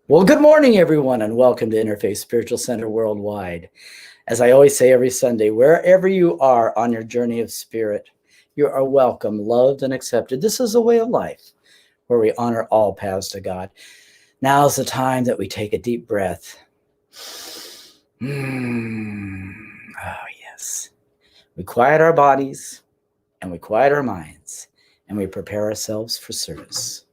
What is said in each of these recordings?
Well, good morning, everyone, and welcome to Interfaith Spiritual Center Worldwide. As I always say every Sunday, wherever you are on your journey of spirit, you are welcome, loved, and accepted. This is a way of life where we honor all paths to God. Now is the time that we take a deep breath. Oh, yes. We quiet our bodies and we quiet our minds and we prepare ourselves for service.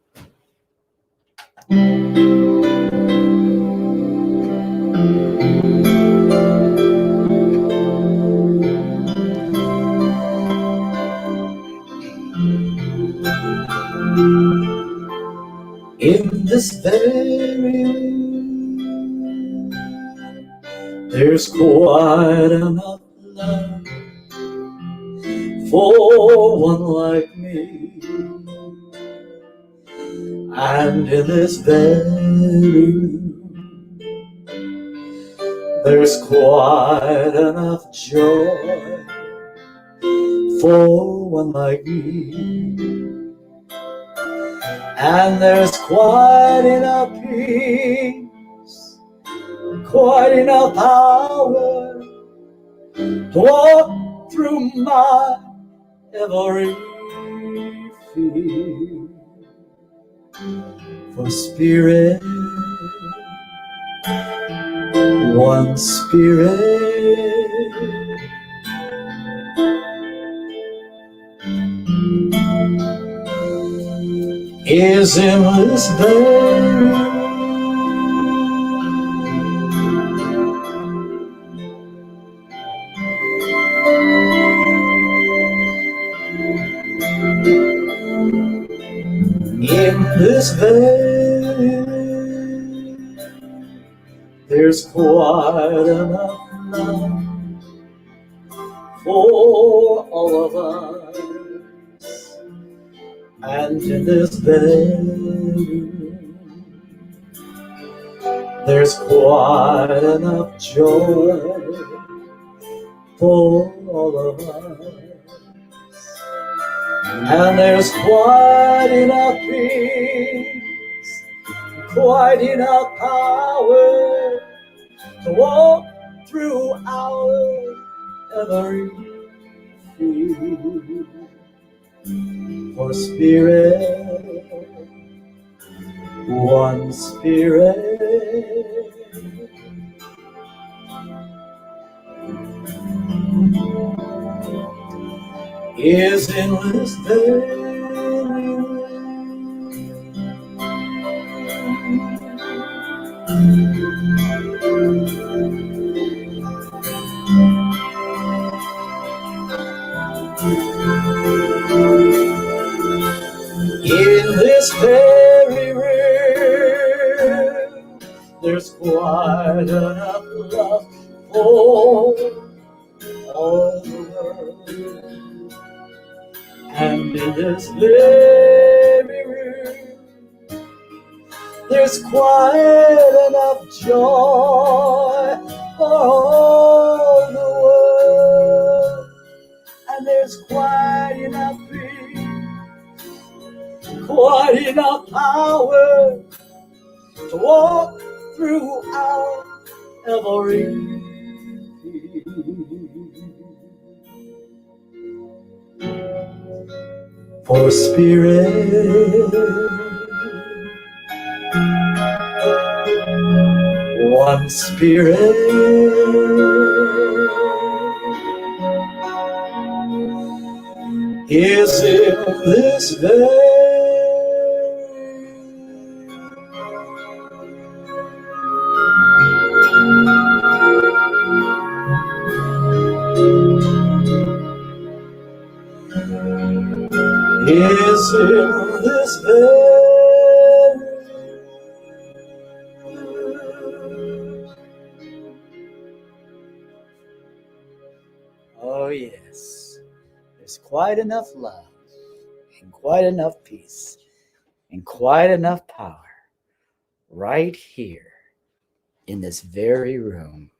In this very room, there's quite enough love for one like me. And in this very room, there's quite enough joy for one like me. And there's quite enough peace, quite enough power to walk through my every fear. For spirit, one spirit, is in this very room. In this very room, there's quite enough love for all of us. And in this very room, there's quite enough joy for all of us. And there's quite enough peace, quite enough power to walk through our every fear. For spirit, one spirit, is in this very room. In this very room, there's quite enough love for all the world. And in this very room, there's quite enough joy for all the world. And there's quite enough peace, quite enough power to walk through our every fear. For spirit, one spirit, is in this very is in this very. Oh yes, there's quite enough love and quite enough peace and quite enough power right here in this very room.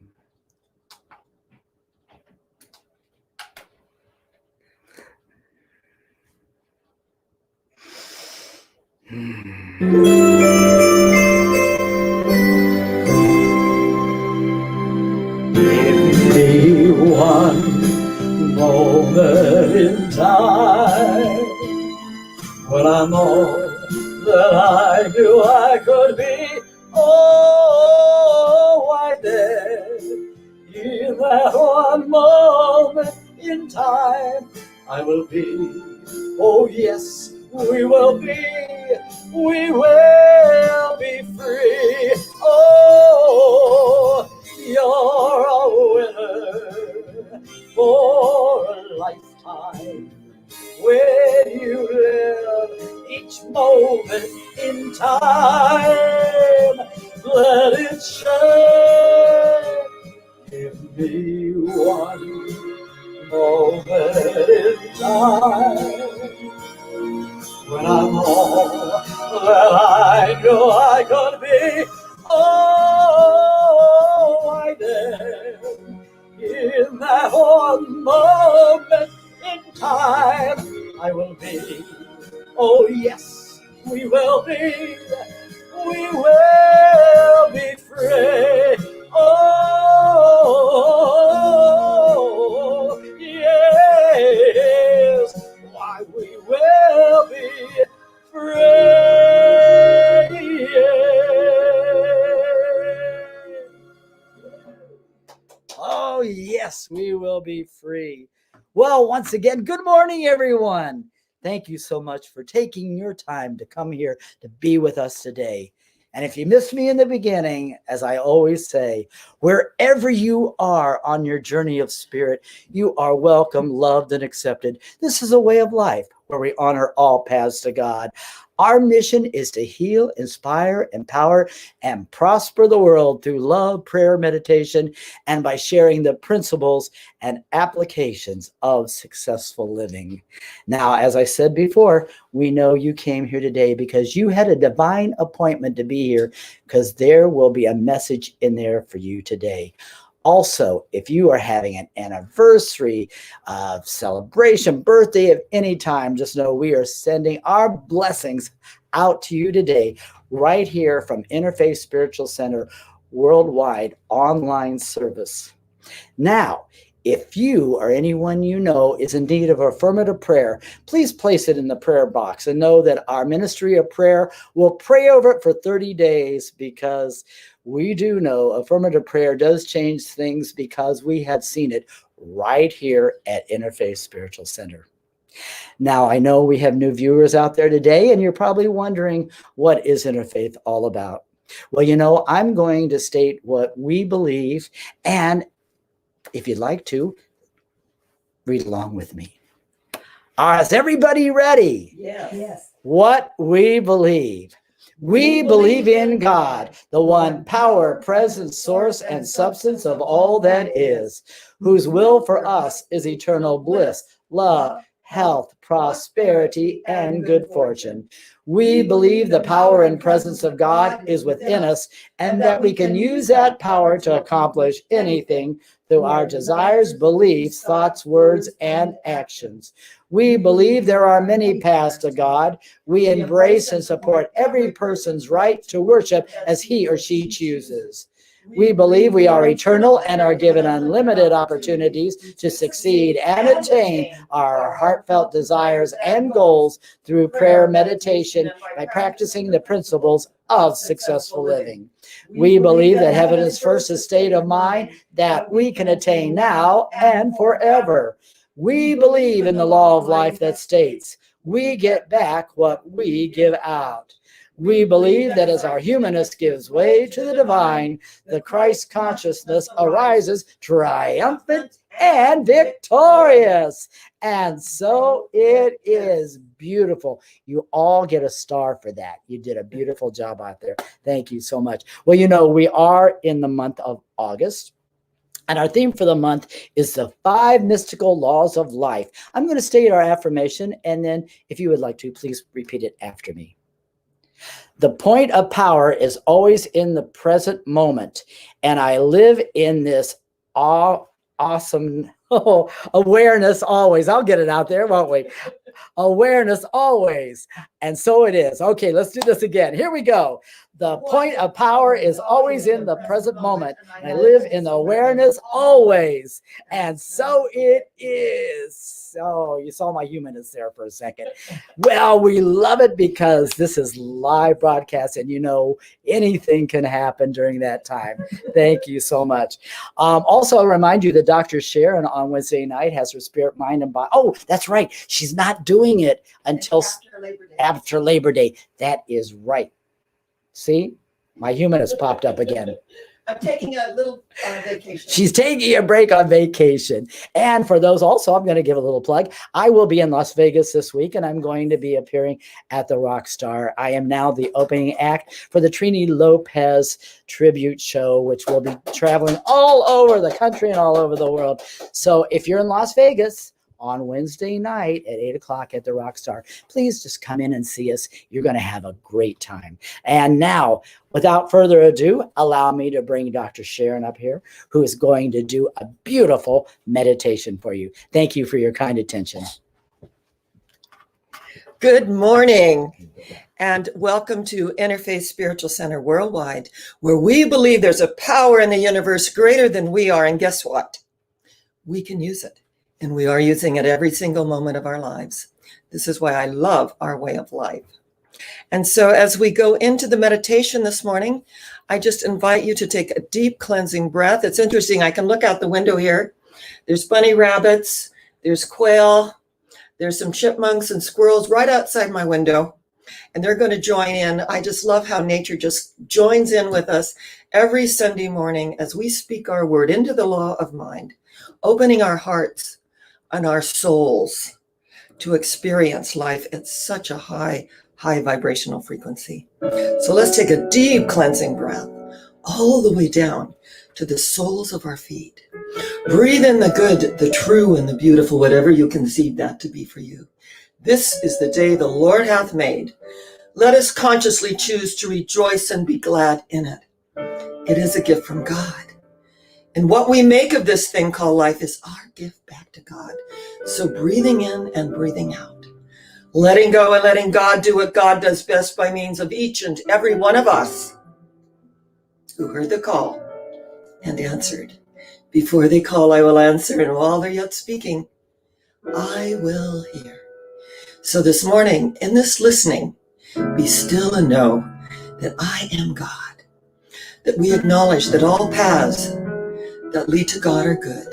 that I knew I could be. Oh, why then, in that one moment in time, I will be. Oh yes, we will be free. Oh, you're a winner for a lifetime. When you live each moment in time, let it shine. Give me one moment in time when I'm all that I knew I could be. Oh, I did. In that one moment in time, I will be. Oh, yes, we will be. We will be free. Oh, yes, why we will be free. Oh, yes, we will be free. Well, once again, good morning, everyone. Thank you so much for taking your time to come here to be with us today. And if you missed me in the beginning, as I always say, wherever you are on your journey of spirit, you are welcome, loved, and accepted. This is a way of life where we honor all paths to God. Our mission is to heal, inspire, empower, and prosper the world through love, prayer, meditation, and by sharing the principles and applications of successful living. Now, as I said before, we know you came here today because you had a divine appointment to be here, because there will be a message in there for you today. Also, if you are having an anniversary, celebration, birthday of any time, just know we are sending our blessings out to you today, right here from Interfaith Spiritual Center worldwide online service. Now, if you or anyone you know is in need of affirmative prayer, please place it in the prayer box and know that our ministry of prayer will pray over it for 30 days, because we do know affirmative prayer does change things, because we have seen it right here at Interfaith Spiritual Center. Now, I know we have new viewers out there today, and you're probably wondering, what is Interfaith all about? Well, you know, I'm going to state what we believe, and if you'd like to, read along with me. Is everybody ready? Yes. What we believe. We believe in God, the one power, presence, source, and substance of all that is, whose will for us is eternal bliss, love, health, prosperity, and good fortune. We believe the power and presence of God is within us, and that we can use that power to accomplish anything through our desires, beliefs, thoughts, words, and actions. We believe there are many paths to God. We embrace and support every person's right to worship as he or she chooses. We believe we are eternal and are given unlimited opportunities to succeed and attain our heartfelt desires and goals through prayer, meditation, by practicing the principles of successful living. We believe that heaven is first a state of mind that we can attain now and forever. We believe in the law of life that states we get back what we give out. We believe that as our humanness gives way to the divine, the Christ consciousness arises triumphant and victorious. And so it is beautiful. You all get a star for that. You did a beautiful job out there. Thank you so much. Well, you know, we are in the month of August, and our theme for the month is the 5 mystical laws of life. I'm going to state our affirmation, and then if you would like to, please repeat it after me. The point of power is always in the present moment, and I live in this awesome awareness always. I'll get it out there, won't we? Awareness always. And so it is. Okay, let's do this again. Here we go. The point of power is always in the present moment. And I live in the awareness always. And so it is. Oh, you saw my humanness there for a second. Well, we love it because this is live broadcast and anything can happen during that time. Thank you so much. Also, I'll remind you that Dr. Sharon on Wednesday night has her spirit, mind, and body. Oh, that's right. She's not doing it until after Labor Day. That is right. See, my human has popped up again. I'm taking a little vacation. She's taking a break on vacation. And for those also, I'm going to give a little plug. I will be in Las Vegas this week, and I'm going to be appearing at the Rockstar. I am now the opening act for the Trini Lopez tribute show, which will be traveling all over the country and all over the world. So if you're in Las Vegas on Wednesday night at 8 o'clock at the Rockstar, please just come in and see us. You're going to have a great time. And now, without further ado, allow me to bring Dr. Sharon up here, who is going to do a beautiful meditation for you. Thank you for your kind attention. Good morning, and welcome to Interfaith Spiritual Center Worldwide, where we believe there's a power in the universe greater than we are, and guess what? We can use it. And we are using it every single moment of our lives. This is why I love our way of life. And so as we go into the meditation this morning, I just invite you to take a deep cleansing breath. It's interesting. I can look out the window here. There's bunny rabbits. There's quail. There's some chipmunks and squirrels right outside my window. And they're going to join in. I just love how nature just joins in with us every Sunday morning as we speak our word into the law of mind, opening our hearts and our souls to experience life at such a high vibrational frequency. So let's take a deep cleansing breath all the way down to the soles of our feet. Breathe in the good, the true, and the beautiful, whatever you conceive that to be for you. This is the day the Lord hath made. Let us consciously choose to rejoice and be glad in it. It is a gift from God. And what we make of this thing called life is our gift back to God. So breathing in and breathing out, letting go and letting God do what God does best by means of each and every one of us who heard the call and answered. Before they call, I will answer, and while they're yet speaking, I will hear. So this morning, in this listening, be still and know that I am God, that we acknowledge that all paths that lead to God are good,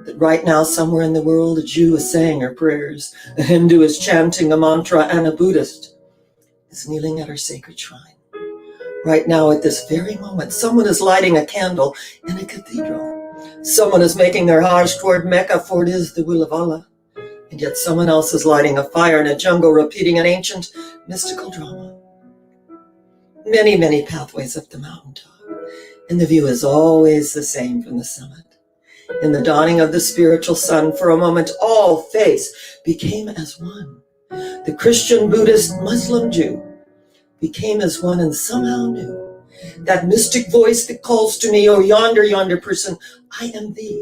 that right now somewhere in the world a Jew is saying her prayers, a Hindu is chanting a mantra, and a Buddhist is kneeling at her sacred shrine. Right now at this very moment, someone is lighting a candle in a cathedral. Someone is making their Hajj toward Mecca, for it is the will of Allah. And yet someone else is lighting a fire in a jungle, repeating an ancient mystical drama. Many, many pathways up the mountaintop. And the view is always the same from the summit. In the dawning of the spiritual sun, for a moment, all faiths became as one. The Christian, Buddhist, Muslim, Jew became as one and somehow knew that mystic voice that calls to me, oh, yonder person, I am thee.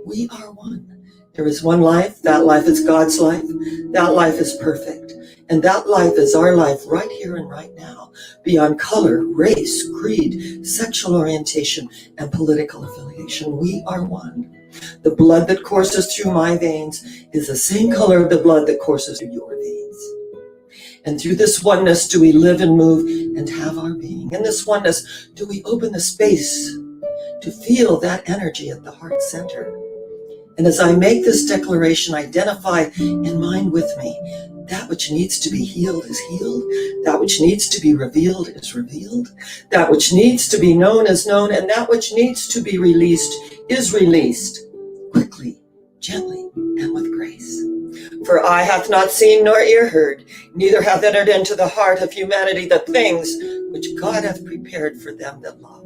We are one. There is one life. That life is God's life. That life is perfect. And that life is our life right here and right now, beyond color, race, creed, sexual orientation, and political affiliation. We are one. The blood that courses through my veins is the same color of the blood that courses through your veins. And through this oneness do we live and move and have our being. In this oneness do we open the space to feel that energy at the heart center. And as I make this declaration, identify in mind with me, that which needs to be healed is healed. That which needs to be revealed is revealed. That which needs to be known is known. And that which needs to be released is released quickly, gently, and with grace. For eye hath not seen nor ear heard, neither hath entered into the heart of humanity the things which God hath prepared for them that love.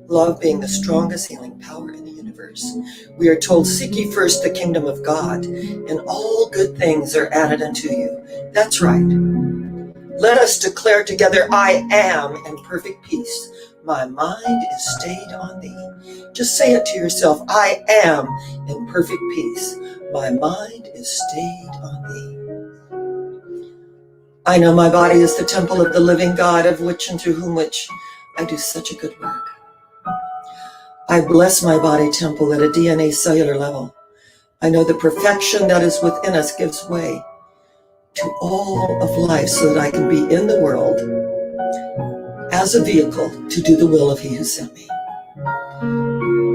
Love being the strongest healing power in the universe. We are told, seek ye first the kingdom of God, and all good things are added unto you. That's right. Let us declare together, I am in perfect peace. My mind is stayed on thee. Just say it to yourself, I am in perfect peace. My mind is stayed on thee. I know my body is the temple of the living God, of which and through which I do such a good work. I bless my body temple at a DNA cellular level. I know the perfection that is within us gives way to all of life so that I can be in the world as a vehicle to do the will of He who sent me.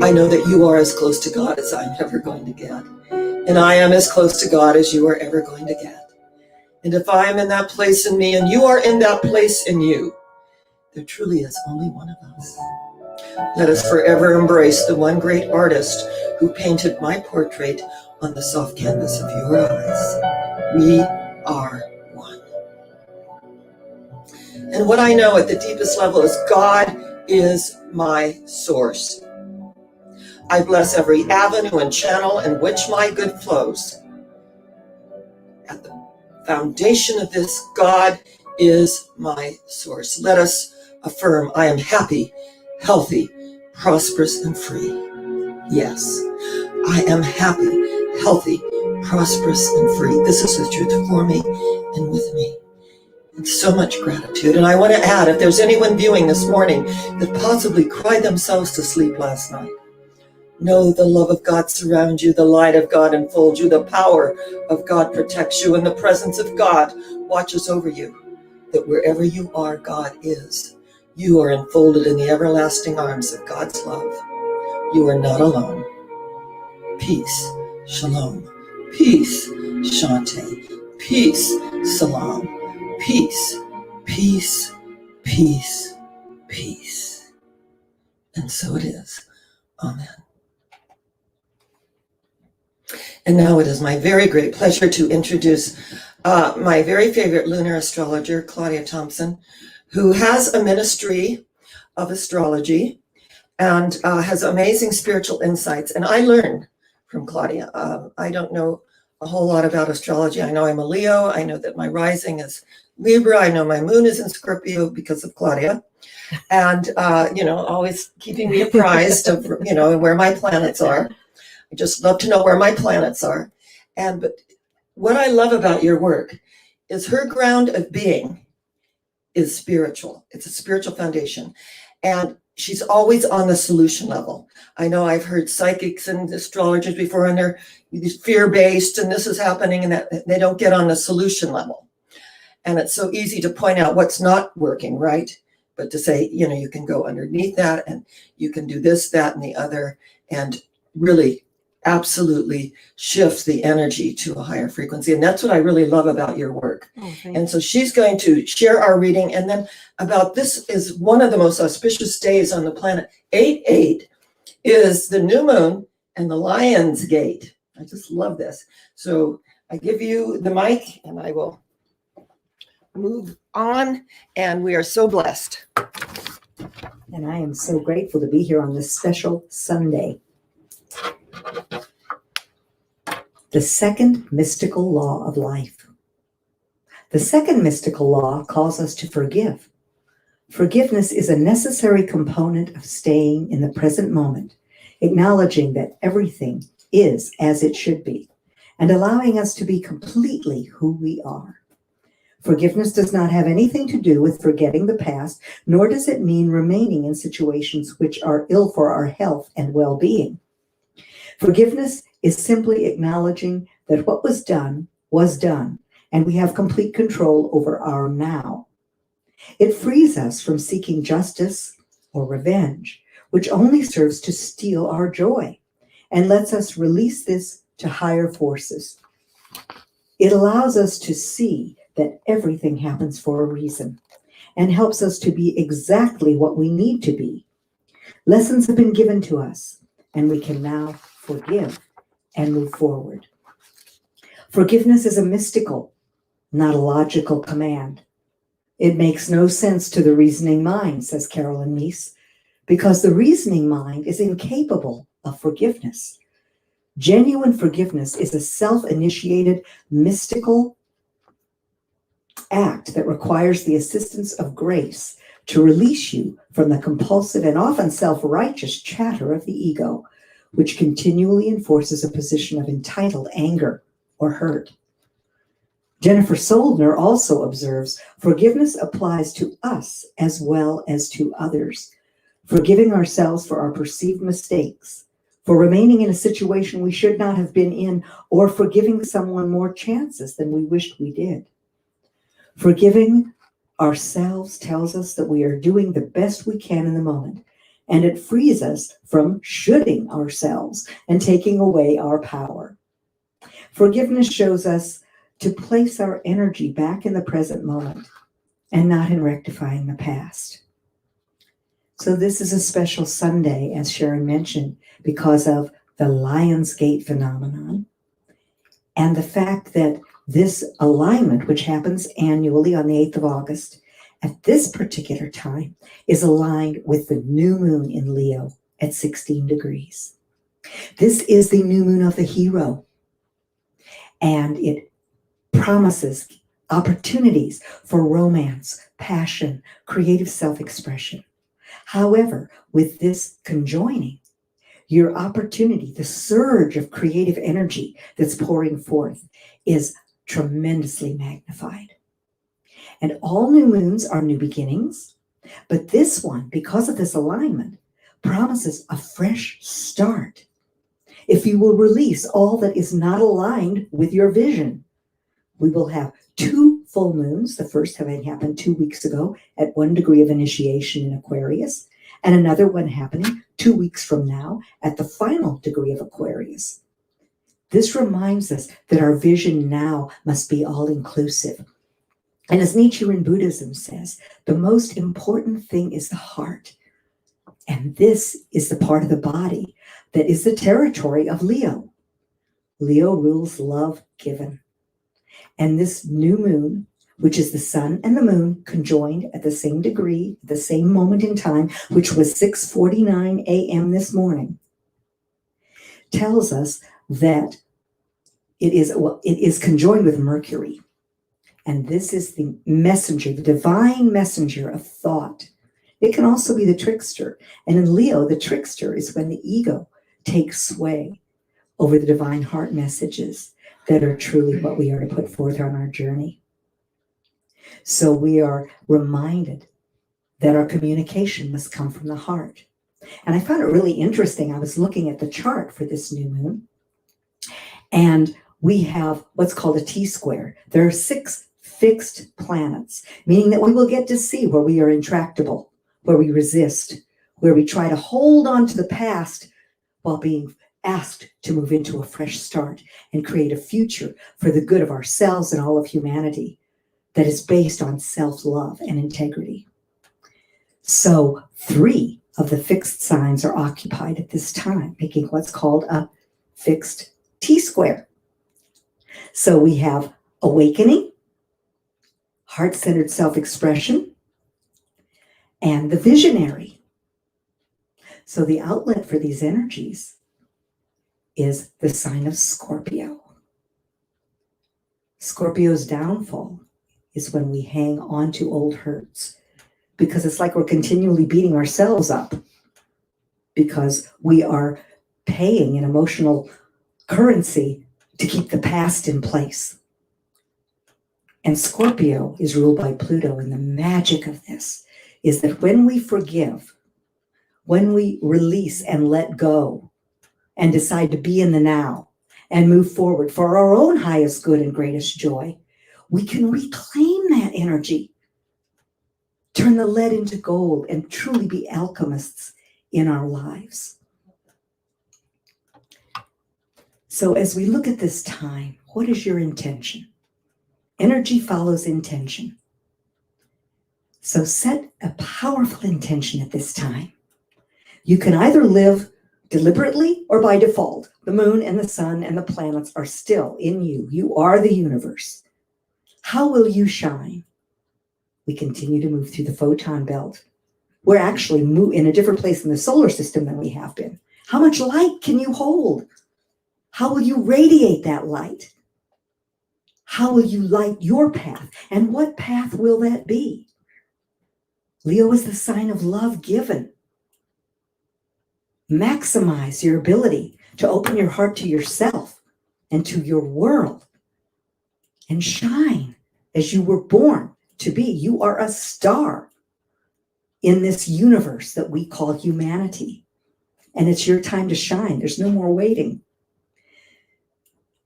I know that you are as close to God as I'm ever going to get. And I am as close to God as you are ever going to get. And if I am in that place in me and you are in that place in you, there truly is only one of us. Let us forever embrace the one great artist who painted my portrait on the soft canvas of your eyes. We are one. And what I know at the deepest level is God is my source. I bless every avenue and channel in which my good flows. At the foundation of this, God is my source. Let us affirm, I am happy, healthy, prosperous, and free. Yes, I am happy, healthy, prosperous, and free. This is the truth for me and with me. And so much gratitude. And I want to add, if there's anyone viewing this morning that possibly cried themselves to sleep last night, know the love of God surrounds you, the light of God enfolds you, the power of God protects you, and the presence of God watches over you. That wherever you are, God is. You are enfolded in the everlasting arms of God's love. You are not alone. Peace, shalom, peace, shante, peace, salam, peace, peace, peace, peace. And so it is. Amen. And now it is my very great pleasure to introduce my very favorite lunar astrologer, Claudia Thompson, who has a ministry of astrology and has amazing spiritual insights. And I learn from Claudia. I don't know a whole lot about astrology. I know I'm a Leo. I know that my rising is Libra. I know my moon is in Scorpio because of Claudia. And, always keeping me apprised of, where my planets are. I just love to know where my planets are. But what I love about your work is her ground of being is spiritual. It's a spiritual foundation. And she's always on the solution level. I know I've heard psychics and astrologers before, and they're fear-based, and this is happening, and that they don't get on the solution level. And it's so easy to point out what's not working, right? But to say, you can go underneath that, and you can do this, that, and the other, and really absolutely shift the energy to a higher frequency. And that's what I really love about your work. And so she's going to share our reading. And then about this is one of the most auspicious days on the planet. 8/8 is the new moon and the Lion's Gate. I just love this. So I give you the mic and I will move on. And we are so blessed. And I am so grateful to be here on this special Sunday. The second mystical law of life. The second mystical law calls us to forgive. Forgiveness is a necessary component of staying in the present moment, acknowledging that everything is as it should be, and allowing us to be completely who we are. Forgiveness does not have anything to do with forgetting the past, nor does it mean remaining in situations which are ill for our health and well-being. Forgiveness is simply acknowledging that what was done, and we have complete control over our now. It frees us from seeking justice or revenge, which only serves to steal our joy, and lets us release this to higher forces. It allows us to see that everything happens for a reason, and helps us to be exactly what we need to be. Lessons have been given to us, and we can now forgive and move forward. Forgiveness is a mystical, not a logical command. It makes no sense to the reasoning mind, says Carolyn Myss, because the reasoning mind is incapable of forgiveness. Genuine forgiveness is a self-initiated, mystical act that requires the assistance of grace to release you from the compulsive and often self-righteous chatter of the ego, which continually enforces a position of entitled anger or hurt. Jennifer Soldner also observes, forgiveness applies to us as well as to others. Forgiving ourselves for our perceived mistakes, for remaining in a situation we should not have been in, or for giving someone more chances than we wished we did. Forgiving ourselves tells us that we are doing the best we can in the moment, and it frees us from shoulding ourselves and taking away our power. Forgiveness shows us to place our energy back in the present moment and not in rectifying the past. So this is a special Sunday, as Sharon mentioned, because of the Lion's Gate phenomenon and the fact that this alignment, which happens annually on the 8th of August, at this particular time, is aligned with the new moon in Leo at 16 degrees. This is the new moon of the hero, and it promises opportunities for romance, passion, creative self-expression. However, with this conjoining, your opportunity, the surge of creative energy that's pouring forth, is tremendously magnified. And all new moons are new beginnings, but this one, because of this alignment, promises a fresh start. If you will release all that is not aligned with your vision, we will have 2 full moons, the first having happened 2 weeks ago at 1 degree of initiation in Aquarius, and another one happening 2 weeks from now at the final degree of Aquarius. This reminds us that our vision now must be all-inclusive. And as Nichiren Buddhism says, the most important thing is the heart. And this is the part of the body that is the territory of Leo. Leo rules love given. And this new moon, which is the sun and the moon conjoined at the same degree, the same moment in time, which was 6:49 a.m. this morning, tells us that it is conjoined with Mercury. And this is the messenger, the divine messenger of thought. It can also be the trickster. And in Leo, the trickster is when the ego takes sway over the divine heart messages that are truly what we are to put forth on our journey. So we are reminded that our communication must come from the heart. And I found it really interesting. I was looking at the chart for this new moon, and we have what's called a T-square. There are 6 fixed planets, meaning that we will get to see where we are intractable, where we resist, where we try to hold on to the past while being asked to move into a fresh start and create a future for the good of ourselves and all of humanity that is based on self-love and integrity. So 3 of the fixed signs are occupied at this time, making what's called a fixed T-square. So we have awakening, heart-centered self-expression, and the visionary. So the outlet for these energies is the sign of Scorpio. Scorpio's downfall is when we hang on to old hurts, because it's like we're continually beating ourselves up because we are paying an emotional currency to keep the past in place. And Scorpio is ruled by Pluto, and the magic of this is that when we forgive, when we release and let go and decide to be in the now and move forward for our own highest good and greatest joy, we can reclaim that energy, turn the lead into gold, and truly be alchemists in our lives. So as we look at this time, what is your intention? Energy follows intention. So set a powerful intention at this time. You can either live deliberately or by default. The moon and the sun and the planets are still in you. You are the universe. How will you shine? We continue to move through the photon belt. We're actually in a different place in the solar system than we have been. How much light can you hold? How will you radiate that light? How will you light your path? And what path will that be? Leo is the sign of love given. Maximize your ability to open your heart to yourself and to your world and shine as you were born to be. You are a star in this universe that we call humanity. And it's your time to shine. There's no more waiting.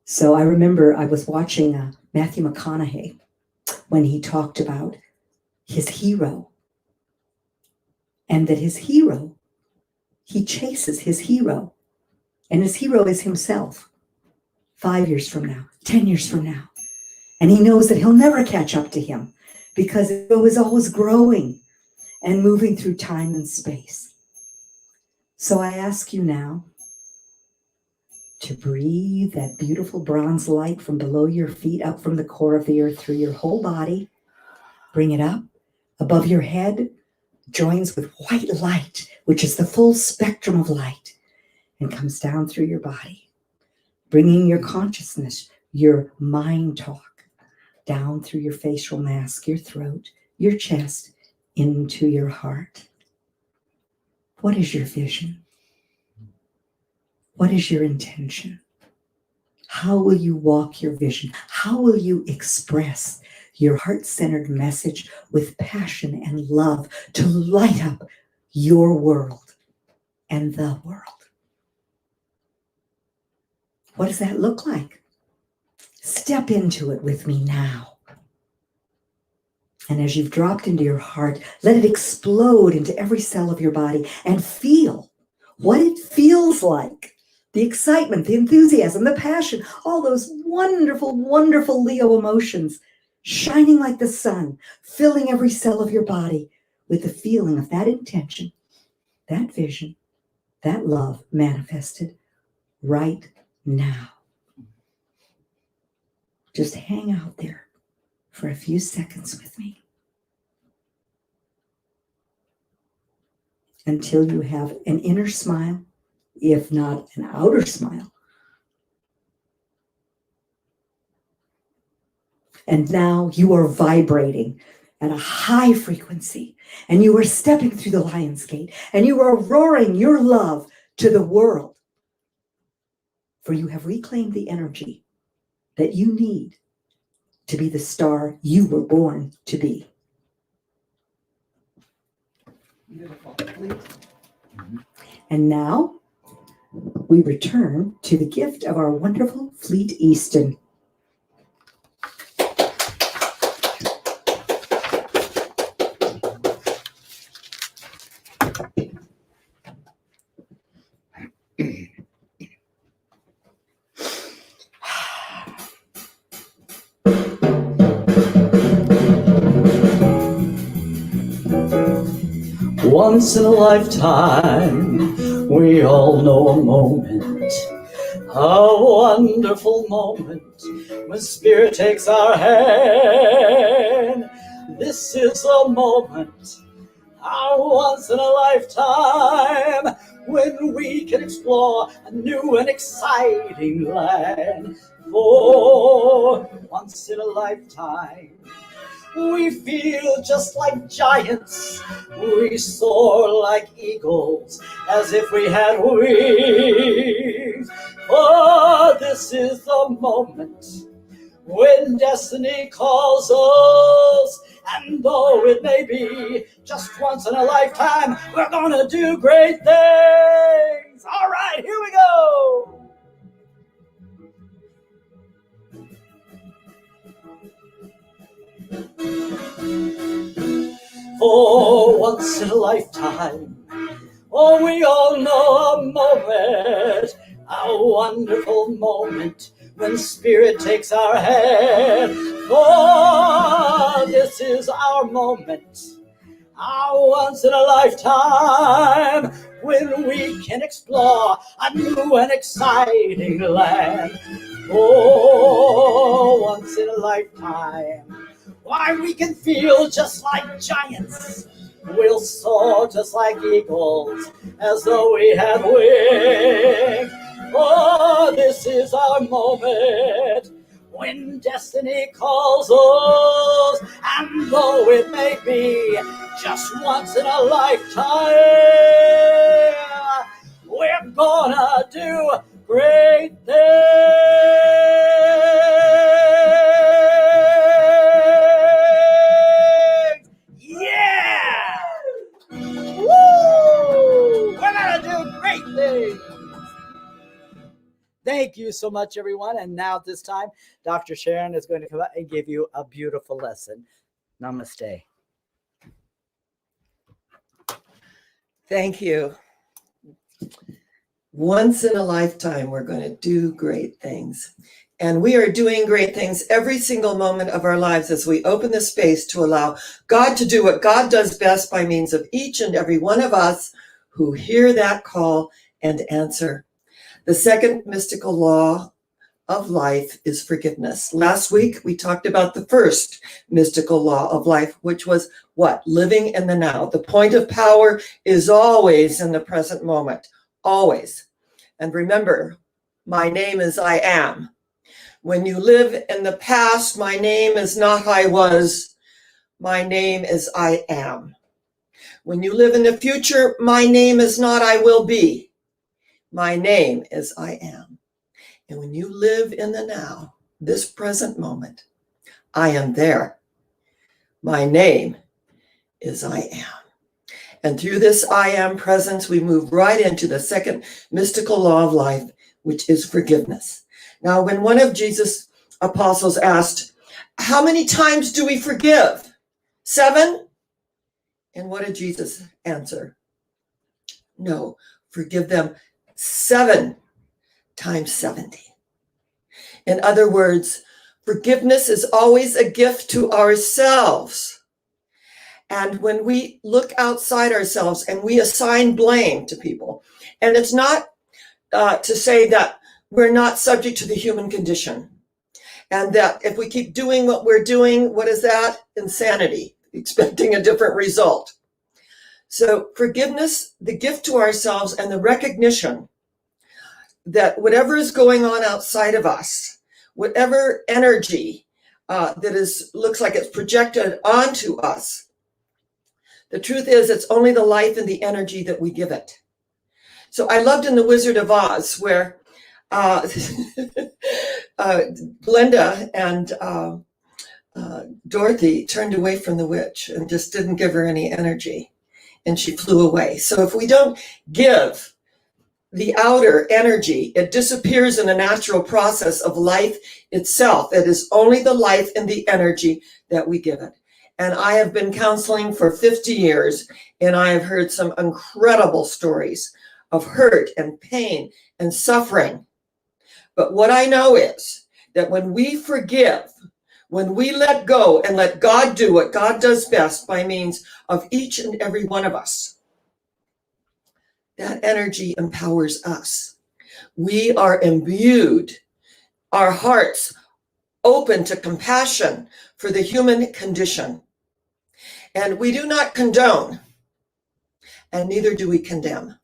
So I remember I was watching Matthew McConaughey when he talked about his hero. And that his hero, he chases his hero. And his hero is himself. 5 years from now, 10 years from now. And he knows that he'll never catch up to him because it is always growing and moving through time and space. So I ask you now to breathe that beautiful bronze light from below your feet up from the core of the earth through your whole body. Bring it up above your head, joins with white light, which is the full spectrum of light, and comes down through your body, bringing your consciousness, your mind talk, down through your facial mask, your throat, your chest, into your heart. What is your vision? What is your intention? How will you walk your vision? How will you express your heart-centered message with passion and love to light up your world and the world? What does that look like? Step into it with me now. And as you've dropped into your heart, let it explode into every cell of your body and feel what it feels like. The excitement, the enthusiasm, the passion, all those wonderful, wonderful Leo emotions shining like the sun, filling every cell of your body with the feeling of that intention, that vision, that love manifested right now. Just hang out there for a few seconds with me until you have an inner smile, if not an outer smile. And now you are vibrating at a high frequency, and you are stepping through the Lion's Gate, and you are roaring your love to the world. For you have reclaimed the energy that you need to be the star you were born to be. Beautiful. And now we return to the gift of our wonderful Fleet Easton. Once in a lifetime, we all know a moment, a wonderful moment, when spirit takes our hand. This is a moment, our once in a lifetime, when we can explore a new and exciting land. For once in a lifetime, we feel just like giants. We soar like eagles, as if we had wings. Oh, this is the moment when destiny calls us. And though it may be just once in a lifetime, we're gonna do great things. All right, here we go. For once in a lifetime, oh, we all know a moment, a wonderful moment, when spirit takes our hand. Oh, this is our moment, our once in a lifetime, when we can explore a new and exciting land. Oh, once in a lifetime, why we can feel just like giants. We'll soar just like eagles, as though we had wings. Oh, this is our moment, when destiny calls us. And though it may be just once in a lifetime, we're gonna do great things. Thank you so much, everyone. And now at this time, Dr. Sharon is going to come out and give you a beautiful lesson. Namaste. Thank you. Once in a lifetime, we're going to do great things. And we are doing great things every single moment of our lives as we open the space to allow God to do what God does best by means of each and every one of us who hear that call and answer. The second mystical law of life is forgiveness. Last week, we talked about the first mystical law of life, which was what? Living in the now. The point of power is always in the present moment, always. And remember, my name is I am. When you live in the past, my name is not I was, my name is I am. When you live in the future, my name is not I will be, my name is I am. And when you live in the now, this present moment, I am there. My name is I am. And through this I am presence, we move right into the second mystical law of life, which is forgiveness. Now, when one of Jesus' apostles asked, how many times do we forgive? 7? And what did Jesus answer? No, forgive them 7 times 70. In other words, forgiveness is always a gift to ourselves. And when we look outside ourselves and we assign blame to people, and it's not to say that we're not subject to the human condition, and that if we keep doing what we're doing, what is that? Insanity, expecting a different result. So forgiveness, the gift to ourselves, and the recognition that whatever is going on outside of us, whatever energy that looks like it's projected onto us, the truth is it's only the life and the energy that we give it. So I loved in The Wizard of Oz where Glinda and Dorothy turned away from the witch and just didn't give her any energy, and she flew away. So if we don't give the outer energy, it disappears in a natural process of life itself. It is only the life and the energy that we give it. And I have been counseling for 50 years, and I have heard some incredible stories of hurt and pain and suffering. But what I know is that when we forgive, when we let go and let God do what God does best by means of each and every one of us, that energy empowers us. We are imbued, our hearts open to compassion for the human condition. And we do not condone, and neither do we condemn.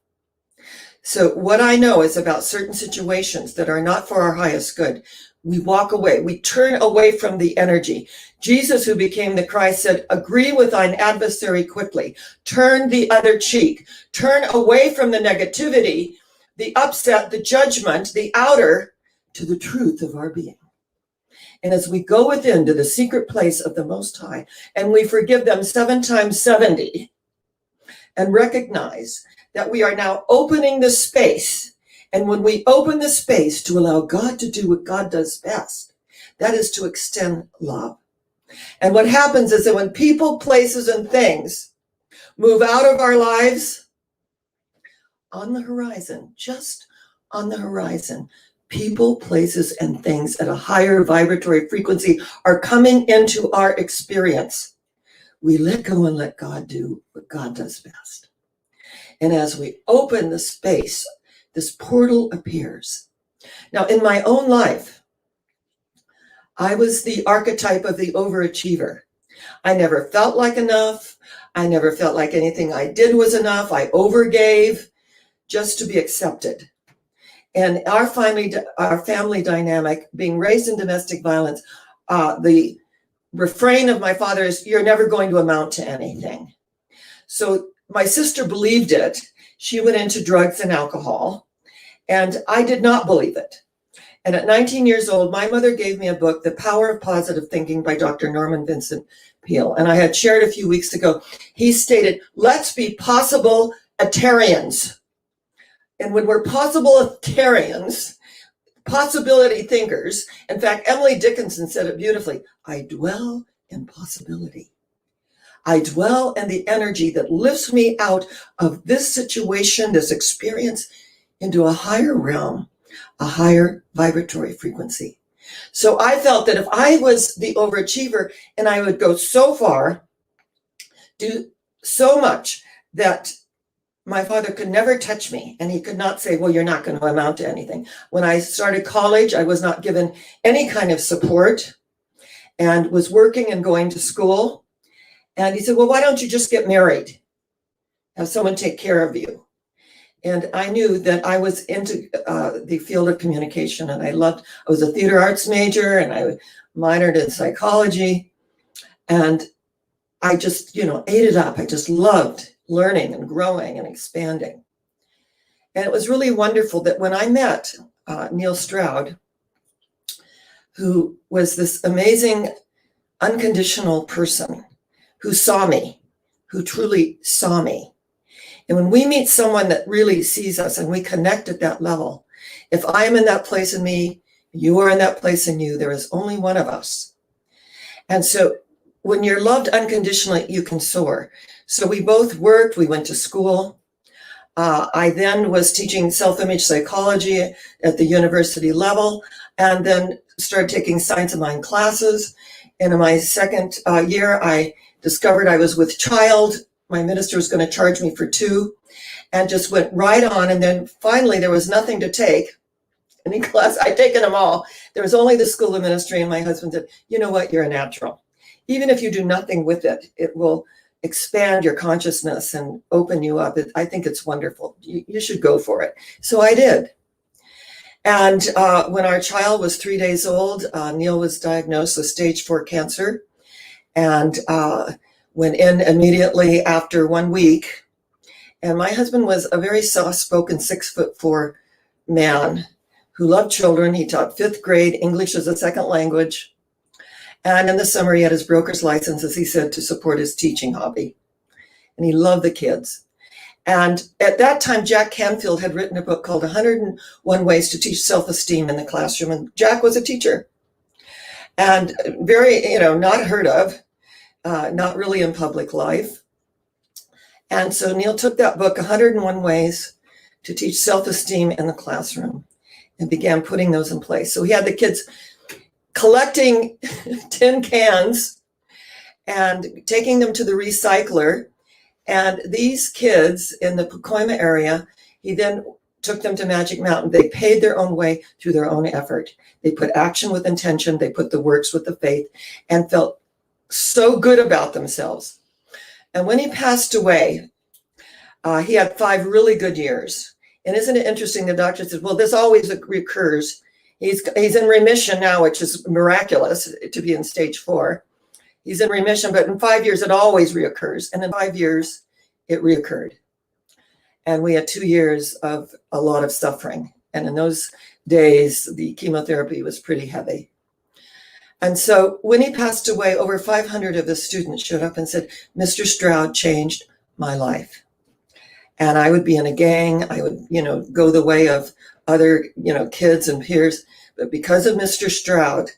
So what I know is about certain situations that are not for our highest good, we walk away, we turn away from the energy. Jesus, who became the Christ, said, agree with thine adversary quickly, turn the other cheek, turn away from the negativity, the upset, the judgment, the outer, to the truth of our being. And as we go within to the secret place of the Most High, and we forgive them 7 times 70, and recognize that we are now opening the space. And when we open the space to allow God to do what God does best, that is to extend love. And what happens is that when people, places, and things move out of our lives, on the horizon, just on the horizon, people, places, and things at a higher vibratory frequency are coming into our experience. We let go and let God do what God does best. And as we open the space, this portal appears. Now, in my own life, I was the archetype of the overachiever. I never felt like enough. I never felt like anything I did was enough. I overgave just to be accepted. And our family dynamic, being raised in domestic violence, the refrain of my father is, you're never going to amount to anything. So my sister believed it. She went into drugs and alcohol, and I did not believe it. And at 19 years old, my mother gave me a book, The Power of Positive Thinking by Dr. Norman Vincent Peale. And I had shared a few weeks ago, he stated, let's be possible-atarians. And when we're possible-atarians, possibility thinkers. In fact, Emily Dickinson said it beautifully. I dwell in possibility. I dwell in the energy that lifts me out of this situation, this experience, into a higher realm, a higher vibratory frequency. So I felt that if I was the overachiever and I would go so far, do so much that my father could never touch me, and he could not say, well, you're not going to amount to anything. When I started college, I was not given any kind of support and was working and going to school. And he said, well, why don't you just get married? Have someone take care of you. And I knew that I was into the field of communication, and I was a theater arts major, and I minored in psychology. And I just, ate it up. I just loved learning and growing and expanding. And it was really wonderful that when I met Neil Stroud, who was this amazing, unconditional person who saw me, who truly saw me. And when we meet someone that really sees us and we connect at that level, if I am in that place in me, you are in that place in you, there is only one of us. And so when you're loved unconditionally, you can soar. So we both worked, we went to school. I then was teaching self-image psychology at the university level, and then started taking science of mind classes. And in my second year, I discovered I was with child. My minister was going to charge me for 2, and just went right on. And then finally, there was nothing to take. Any class, I'd taken them all. There was only the School of Ministry, and my husband said, you know what, you're a natural. Even if you do nothing with it, it will expand your consciousness and open you up. I think it's wonderful. You should go for it. So I did. And when our child was 3 days old, Neil was diagnosed with stage 4 cancer, and went in immediately after 1 week. And my husband was a very soft-spoken 6'4" man who loved children. He taught 5th grade English as a second language. And in the summer, he had his broker's license, as he said, to support his teaching hobby. And he loved the kids. And at that time, Jack Canfield had written a book called 101 Ways to Teach Self-Esteem in the Classroom. And Jack was a teacher. And very, not heard of, not really in public life. And so Neil took that book, 101 Ways to Teach Self-Esteem in the Classroom, and began putting those in place. So he had the kids collecting tin cans and taking them to the recycler. And these kids in the Pacoima area, he then took them to Magic Mountain. They paid their own way through their own effort. They put action with intention. They put the works with the faith, and felt so good about themselves. And when he passed away, he had 5 really good years. And isn't it interesting? The doctor said, well, this always recurs. He's in remission now, which is miraculous to be in stage 4. He's in remission, but in 5 years, it always reoccurs. And in 5 years, it reoccurred. And we had 2 years of a lot of suffering. And in those days, the chemotherapy was pretty heavy. And so when he passed away, over 500 of the students showed up and said, Mr. Stroud changed my life. And I would be in a gang. I would, go the way of other, kids and peers. But because of Mr. Stroud,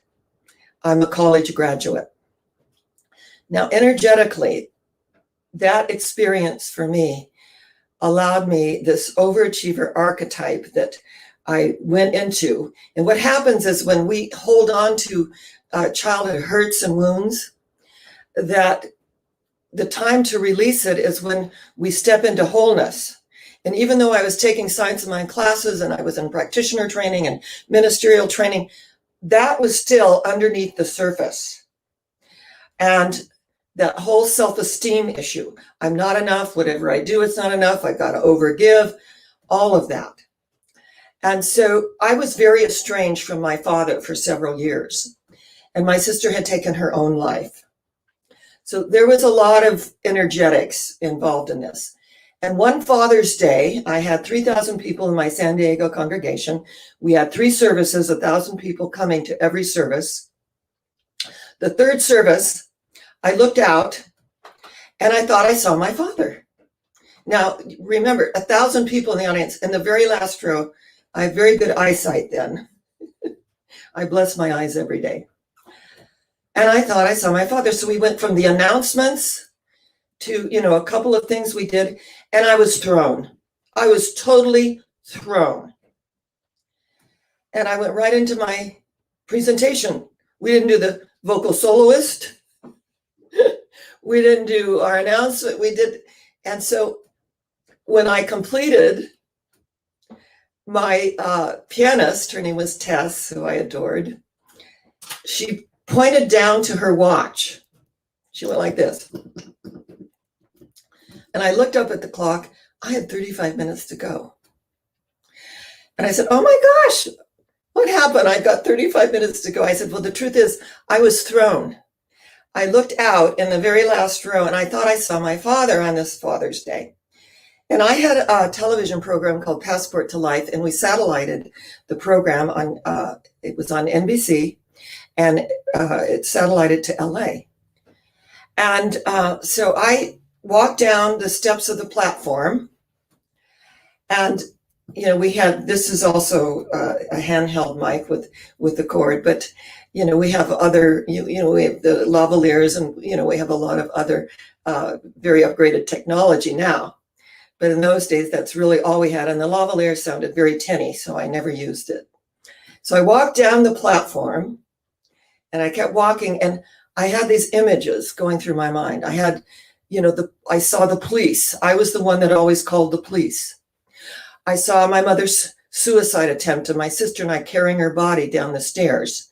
I'm a college graduate. Now, energetically, that experience for me allowed me this overachiever archetype that I went into. And what happens is when we hold on to childhood hurts and wounds, that the time to release it is when we step into wholeness. And even though I was taking science of mind classes and I was in practitioner training and ministerial training, that was still underneath the surface. And that whole self-esteem issue, I'm not enough, whatever I do, it's not enough, I've got to overgive, all of that. And so I was very estranged from my father for several years. And my sister had taken her own life. So there was a lot of energetics involved in this. And one Father's Day, I had 3,000 people in my San Diego congregation. We had 3 services, 1,000 people coming to every service. The third service, I looked out and I thought I saw my father. Now, remember, 1,000 people in the audience. In the very last row, I have very good eyesight then. I bless my eyes every day. And I thought I saw my father. So we went from the announcements to, a couple of things we did, and I was thrown. I was totally thrown. And I went right into my presentation. We didn't do the vocal soloist. We didn't do our announcement. We did. And so when I completed, my pianist, her name was Tess, who I adored, she pointed down to her watch. She went like this. And I looked up at the clock. I had 35 minutes to go. And I said, oh my gosh, what happened? I've got 35 minutes to go. I said, well, the truth is, I was thrown. I looked out in the very last row, and I thought I saw my father on this Father's Day. And I had a television program called Passport to Life, and we satellited the program on, it was on NBC, and it satellited to LA. And so I walked down the steps of the platform, and we had, this is also a handheld mic with the cord, but we have other, we have the lavaliers, and we have a lot of other very upgraded technology now. But in those days, that's really all we had. And the lavalier sounded very tinny, so I never used it. So I walked down the platform, and I kept walking, and I had these images going through my mind. I had, I saw the police. I was the one that always called the police. I saw my mother's suicide attempt and my sister and I carrying her body down the stairs.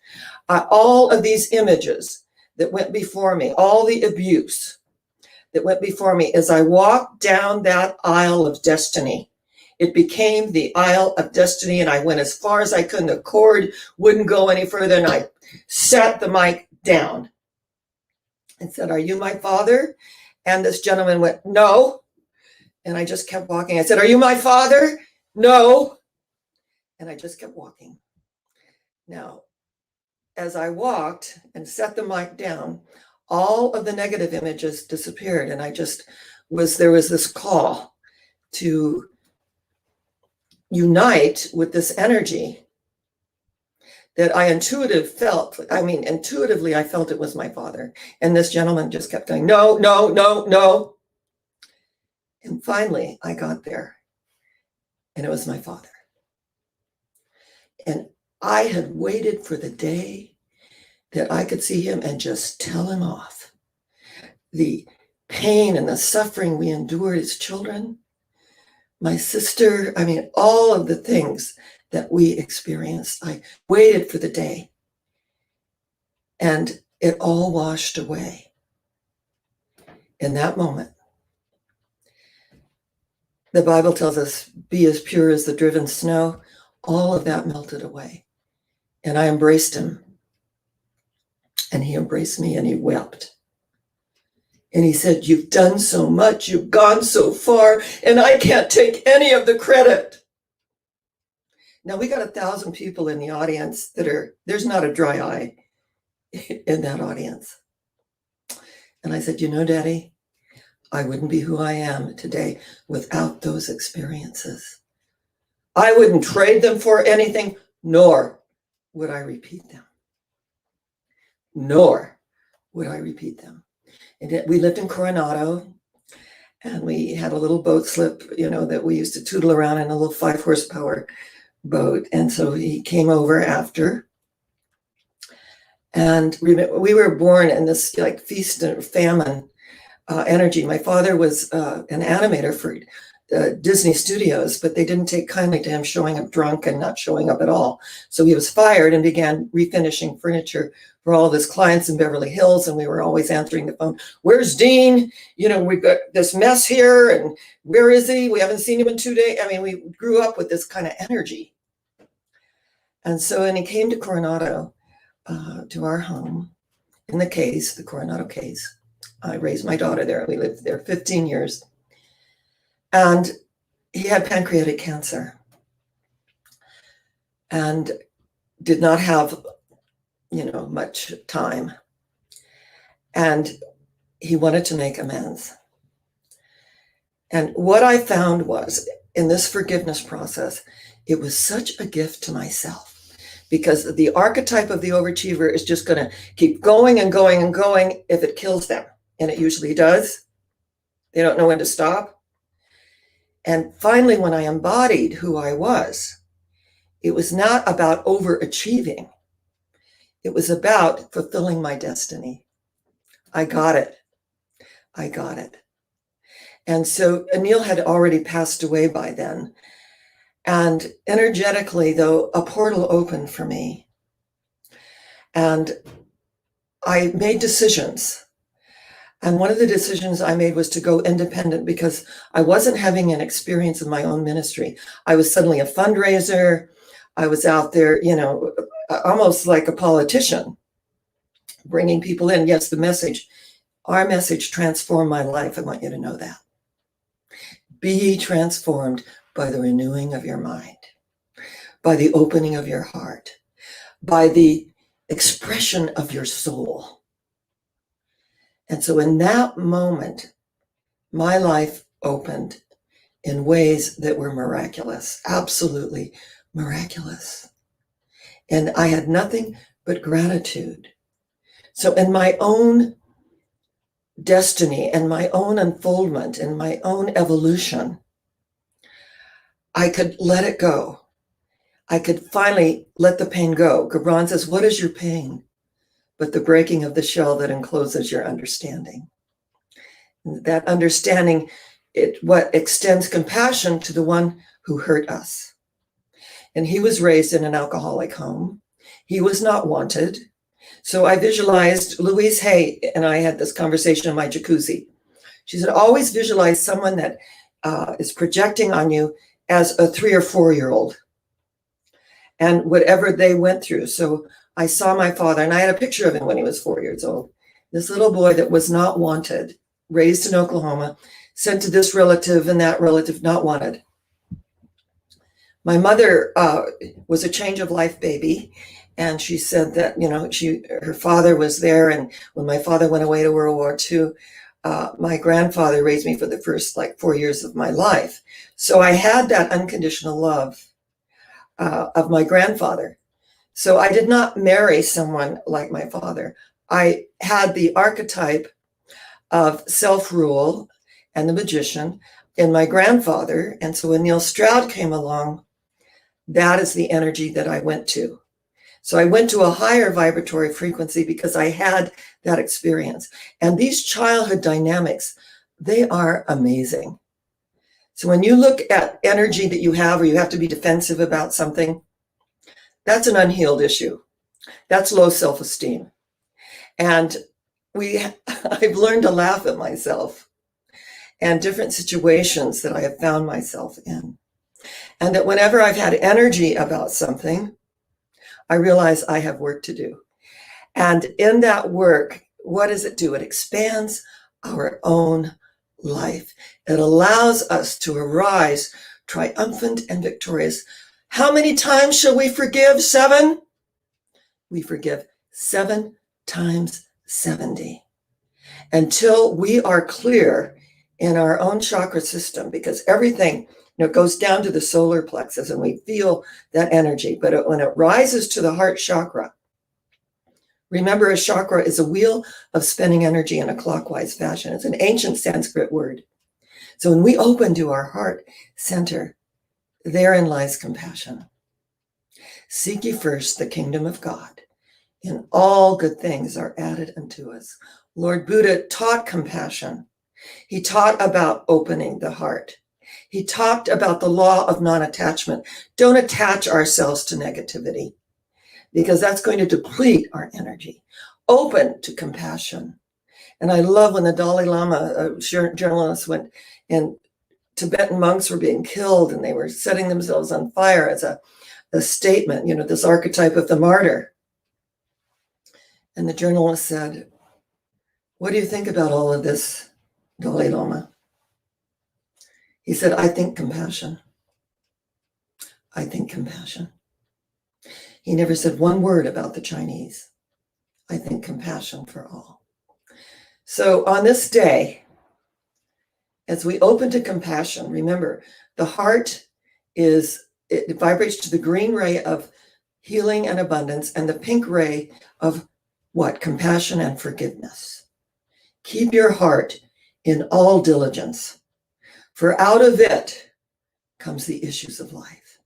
All of these images that went before me, all the abuse that went before me as I walked down that aisle of destiny. It became the aisle of destiny, and I went as far as I could. The cord wouldn't go any further, and I sat the mic down and said, are you my father? And this gentleman went, no. And I just kept walking. I said, are you my father? No. And I just kept walking. Now, as I walked and set the mic down, all of the negative images disappeared. And there was this call to unite with this energy that I intuitively I felt it was my father. And this gentleman just kept going, no, no, no, no. And finally I got there, and it was my father. And I had waited for the day that I could see him and just tell him off. The pain and the suffering we endured as children, my sister, all of the things that we experienced. I waited for the day, and it all washed away. In that moment, the Bible tells us, be as pure as the driven snow. All of that melted away. And I embraced him. And he embraced me, and he wept. And he said, you've done so much, you've gone so far, and I can't take any of the credit. Now, we got 1,000 people in the audience there's not a dry eye in that audience. And I said, Daddy, I wouldn't be who I am today without those experiences. I wouldn't trade them for anything, nor would I repeat them. Nor would I repeat them. And we lived in Coronado, and we had a little boat slip, that we used to tootle around in, a little 5-horsepower boat. And so he came over after. And we were born in this feast and famine energy. My father was an animator for Disney Studios, but they didn't take kindly to him showing up drunk and not showing up at all. So he was fired and began refinishing furniture for all of his clients in Beverly Hills. And we were always answering the phone. Where's Dean? We've got this mess here. And where is he? We haven't seen him in 2 days. We grew up with this kind of energy. And he came to Coronado, to our home in the Coronado Cays. I raised my daughter there. We lived there 15 years. And he had pancreatic cancer and did not have, much time. And he wanted to make amends. And what I found was, in this forgiveness process, it was such a gift to myself, because the archetype of the overachiever is just going to keep going and going and going if it kills them. And it usually does. They don't know when to stop. And finally, when I embodied who I was, it was not about overachieving. It was about fulfilling my destiny. I got it. I got it. And so Anil had already passed away by then. And energetically, though, a portal opened for me. And I made decisions. And one of the decisions I made was to go independent because I wasn't having an experience in my own ministry. I was suddenly a fundraiser. I was out there, you know, almost like a politician, bringing people in. Yes, the message, our message transformed my life. I want you to know that. Be ye transformed by the renewing of your mind, by the opening of your heart, by the expression of your soul. And so in that moment, my life opened in ways that were miraculous, absolutely miraculous. And I had nothing but gratitude. So in my own destiny and my own unfoldment and my own evolution, I could let it go. I could finally let the pain go. Gibran says, what is your pain? But the breaking of the shell that encloses your understanding. That understanding, what extends compassion to the one who hurt us. And he was raised in an alcoholic home. He was not wanted. So I visualized, Louise Hay and I had this conversation in my jacuzzi. She said, always visualize someone that is projecting on you as a 3 or 4-year-old and whatever they went through. So I saw my father, and I had a picture of him when he was 4 years old. This little boy that was not wanted, raised in Oklahoma, sent to this relative and that relative, not wanted. My mother was a change of life baby. And she said that, you know, her father was there. And when my father went away to World War II, my grandfather raised me for the first 4 years of my life. So I had that unconditional love of my grandfather. So I did not marry someone like my father. I had the archetype of self-rule and the magician in my grandfather. And so when Neil Stroud came along, that is the energy that I went to. So I went to a higher vibratory frequency because I had that experience. And these childhood dynamics, they are amazing. So when you look at energy that you have, or you have to be defensive about something, that's an unhealed issue. That's low self-esteem. And I've learned to laugh at myself and different situations that I have found myself in. And that whenever I've had energy about something, I realize I have work to do. And in that work, what does it do? It expands our own life. It allows us to arise triumphant and victorious. How many times shall we forgive? 7? We forgive 7 times 70 until we are clear in our own chakra system, because everything goes down to the solar plexus and we feel that energy. But when it rises to the heart chakra, remember, a chakra is a wheel of spinning energy in a clockwise fashion. It's an ancient Sanskrit word. So when we open to our heart center, therein lies compassion. Seek ye first the kingdom of God, and all good things are added unto us. Lord Buddha taught compassion. He taught about opening the heart. He talked about the law of non-attachment. Don't attach ourselves to negativity, because that's going to deplete our energy. Open to compassion. And I love when the Dalai Lama, journalists went, and Tibetan monks were being killed and they were setting themselves on fire as a statement, this archetype of the martyr. And the journalist said, "What do you think about all of this, Dalai Lama?" He said, "I think compassion. I think compassion." He never said one word about the Chinese. I think compassion for all. So on this day, as we open to compassion, remember, the heart it vibrates to the green ray of healing and abundance, and the pink ray of what? Compassion and forgiveness. Keep your heart in all diligence, for out of it comes the issues of life.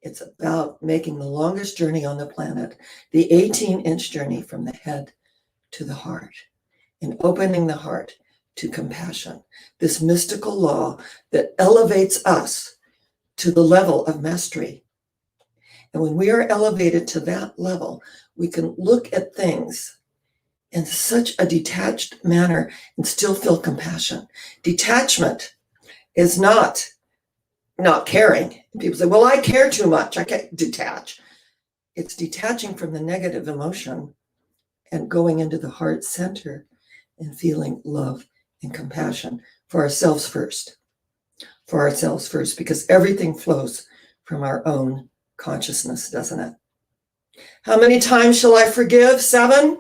It's about making the longest journey on the planet, the 18-inch journey from the head to the heart, and opening the heart to compassion, this mystical law that elevates us to the level of mastery. And when we are elevated to that level, we can look at things in such a detached manner and still feel compassion. Detachment is not caring. People say, well, I care too much. I can't detach. It's detaching from the negative emotion and going into the heart center and feeling love and compassion for ourselves first. For ourselves first, because everything flows from our own consciousness, doesn't it? How many times shall I forgive? 7?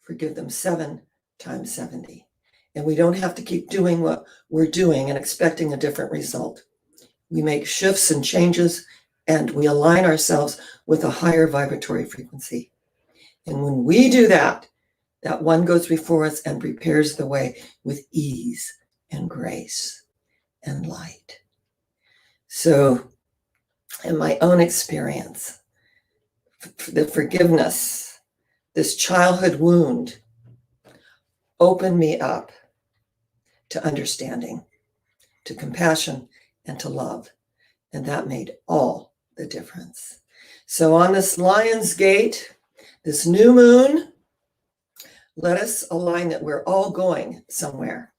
Forgive them 7 times 70. And we don't have to keep doing what we're doing and expecting a different result. We make shifts and changes, and we align ourselves with a higher vibratory frequency. And when we do that, that one goes before us and prepares the way with ease and grace and light. So, in my own experience, the forgiveness, this childhood wound, opened me up to understanding, to compassion, and to love. And that made all the difference. So on this Lion's Gate, this new moon, let us align that we're all going somewhere.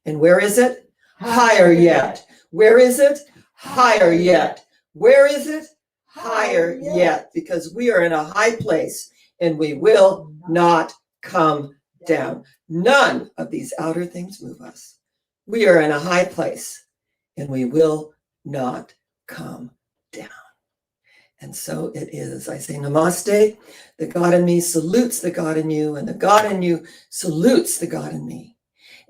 And where is it? Higher yet. Where is it? Higher yet. Where is it? Higher yet. Because we are in a high place and we will not come down. None of these outer things move us. We are in a high place and we will not come down. And so it is. I say namaste. The God in me salutes the God in you, and the God in you salutes the God in me.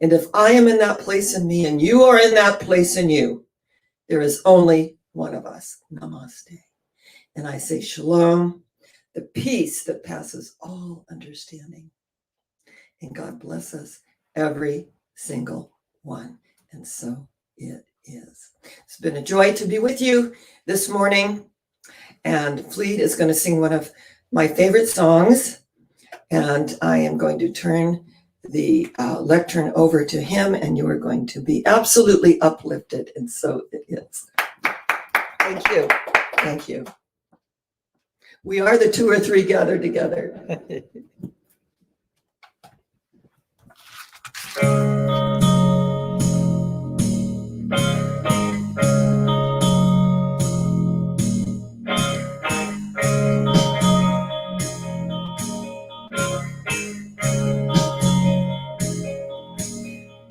And if I am in that place in me and you are in that place in you, there is only one of us. Namaste. And I say shalom, the peace that passes all understanding. And God bless us, every single one. And so it is. It's been a joy to be with you this morning. And Fleet is going to sing one of my favorite songs. And I am going to turn the lectern over to him, and you are going to be absolutely uplifted. And so it is. Thank you. Thank you. We are the 2 or 3 gathered together.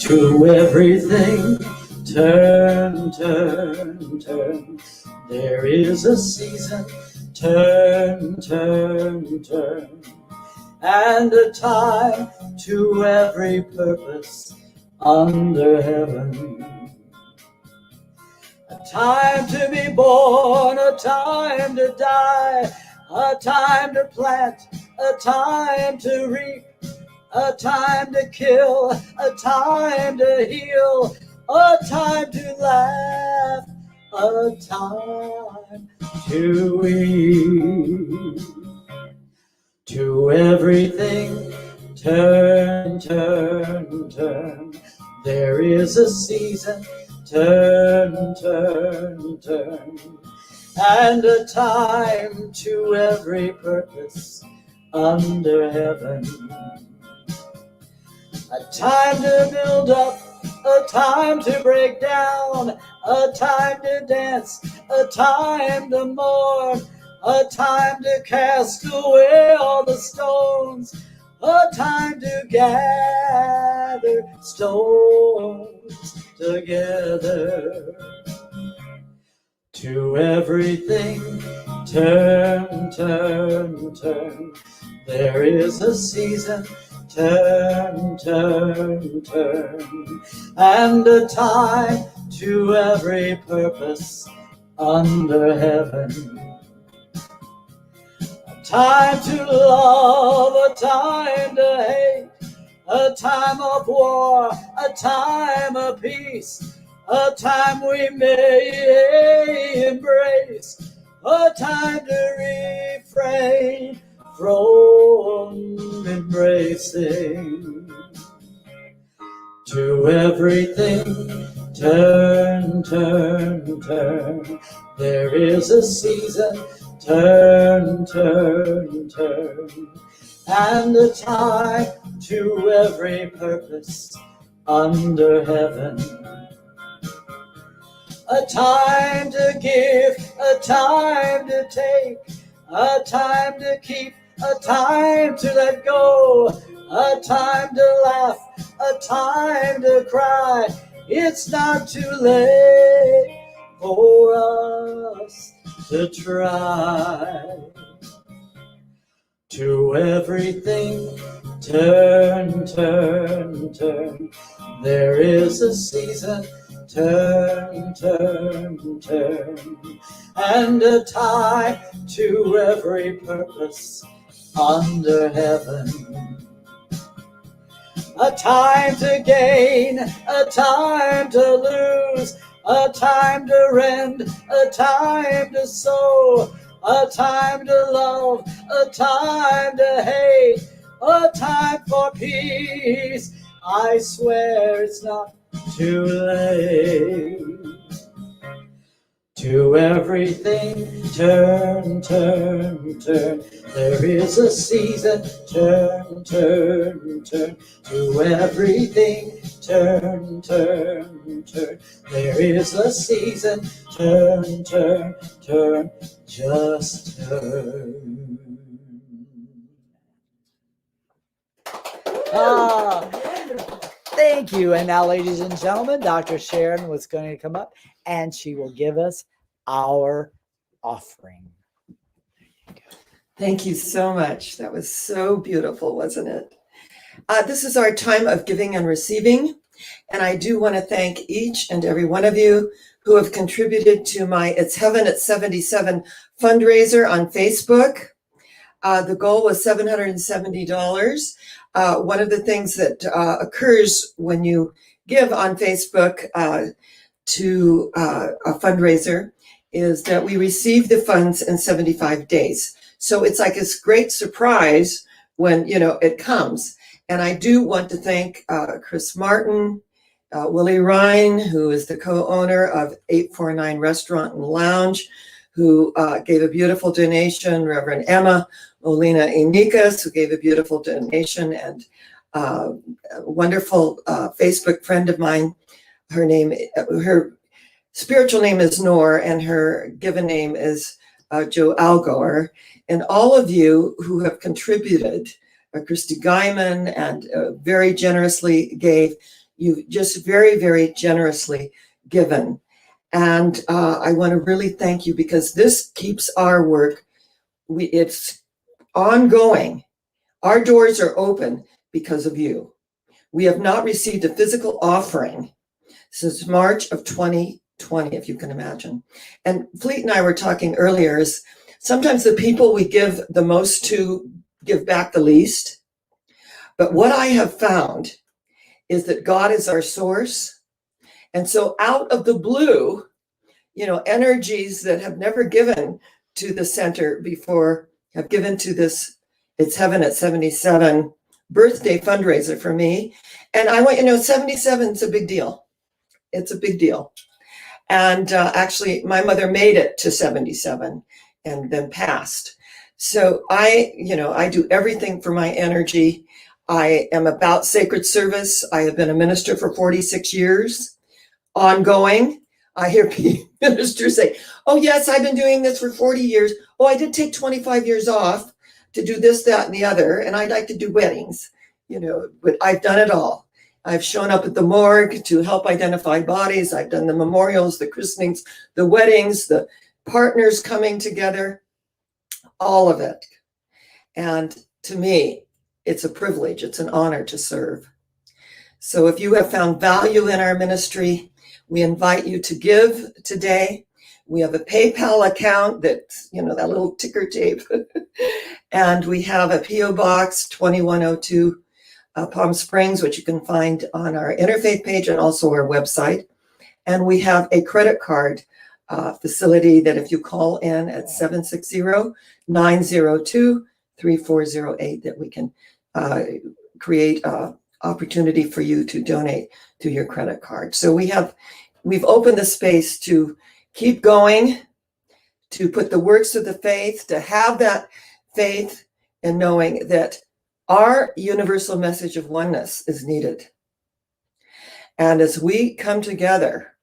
To everything, turn, turn, turn. There is a season, turn, turn, turn. And a time to every purpose under heaven. A time to be born, a time to die, a time to plant, a time to reap, a time to kill, a time to heal, a time to laugh, a time to weep. To everything, turn, turn, turn. There is a season, turn, turn, turn. And a time to every purpose under heaven. A time to build up, a time to break down, a time to dance, a time to mourn, a time to cast away all the stones, a time to gather stones together. To everything, turn, turn, turn. There is a season, turn, turn, turn. And a time to every purpose under heaven. time to love, a time to hate, a time of war, a time of peace, a time we may embrace, a time to refrain from embracing. To everything, turn, turn, turn. There is a season, turn, turn, turn. And a time to every purpose under heaven. A time to give, a time to take, a time to keep, a time to let go, a time to laugh, a time to cry. It's not too late for us to try. To everything, turn, turn, turn. There is a season, turn, turn, turn. And a time to every purpose under heaven. A time to gain, a time to lose, a time to rend, a time to sow, a time to love, a time to hate, a time for peace. I swear it's not too late. To everything, turn, turn, turn. There is a season, turn, turn, turn. To everything, turn, turn, turn. There is a season, turn, turn, turn. Just turn. Ah, thank you. And now, ladies and gentlemen, Dr. Sharon was going to come up and she will give us our offering. Thank you so much. That was so beautiful, wasn't it? This is our time of giving and receiving. And I do want to thank each and every one of you who have contributed to my It's Heaven at 77 fundraiser on Facebook. The goal was $770. One of the things that occurs when you give on Facebook to a fundraiser is that we receive the funds in 75 days. So it's like this great surprise when, it comes. And I do want to thank Chris Martin, Willie Ryan, who is the co-owner of 849 Restaurant and Lounge, who gave a beautiful donation, Reverend Emma Olina Inikas, who gave a beautiful donation, and a wonderful Facebook friend of mine. Her spiritual name is Nor, and her given name is Joe Algor. And all of you who have contributed, Christy Guyman, and very generously gave, you've just very, very generously given. And I want to really thank you, because this keeps our work. It's ongoing. Our doors are open because of you. We have not received a physical offering since March of 2020, if you can imagine. And Fleet and I were talking earlier, is sometimes the people we give the most to give back the least. But what I have found is that God is our source. And so out of the blue, energies that have never given to the center before have given to this It's Heaven at 77 birthday fundraiser for me. And I want you to know 77 is a big deal. It's a big deal. And actually, my mother made it to 77 and then passed. So I do everything for my energy. I am about sacred service. I have been a minister for 46 years, ongoing. I hear ministers say, oh, yes, I've been doing this for 40 years. Oh, I did take 25 years off to do this, that, and the other. And I'd like to do weddings, but I've done it all. I've shown up at the morgue to help identify bodies. I've done the memorials, the christenings, the weddings, the partners coming together, all of it. And to me, it's a privilege. It's an honor to serve. So if you have found value in our ministry, we invite you to give today. We have a PayPal account that's, that little ticker tape. And we have a P.O. Box 2102 Palm Springs, which you can find on our Interfaith page and also our website. And we have a credit card facility that if you call in at 760-902-3408, that we can create an opportunity for you to donate to your credit card. So we've opened the space to keep going, to put the works of the faith, to have that faith in knowing that our universal message of oneness is needed. And as we come together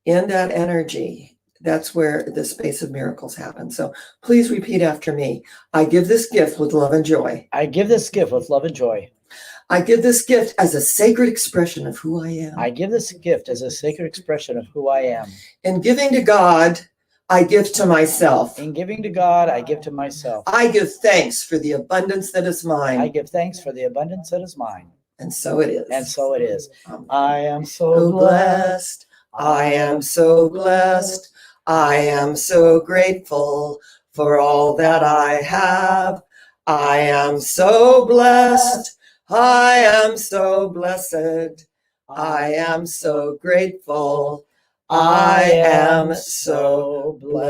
in that energy, that's where the space of miracles happen. So please repeat after me. I give this gift with love and joy. I give this gift with love and joy. I give this gift as a sacred expression of who I am. I give this gift as a sacred expression of who I am. In giving to God, I give to myself. In giving to God, I give to myself. I give thanks for the abundance that is mine. I give thanks for the abundance that is mine. And so it is. And so it is. Amen. I am so blessed. I am so blessed. I am so grateful for all that I have. I am so blessed. I am so blessed. I am so grateful. I am so blessed.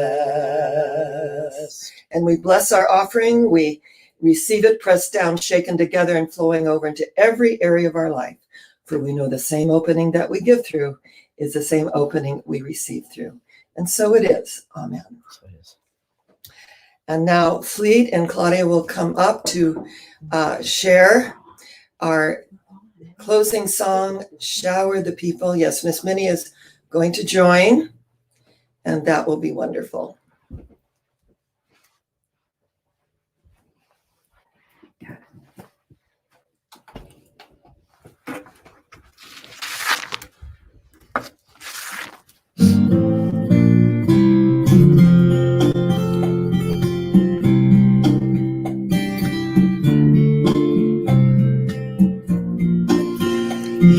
And we bless our offering. We receive it pressed down, shaken together, and flowing over into every area of our life. For we know the same opening that we give through is the same opening we receive through. And so it is. Amen. So it is. And now Fleet and Claudia will come up to share our closing song, Shower the People. Yes, Miss Minnie is going to join, and that will be wonderful.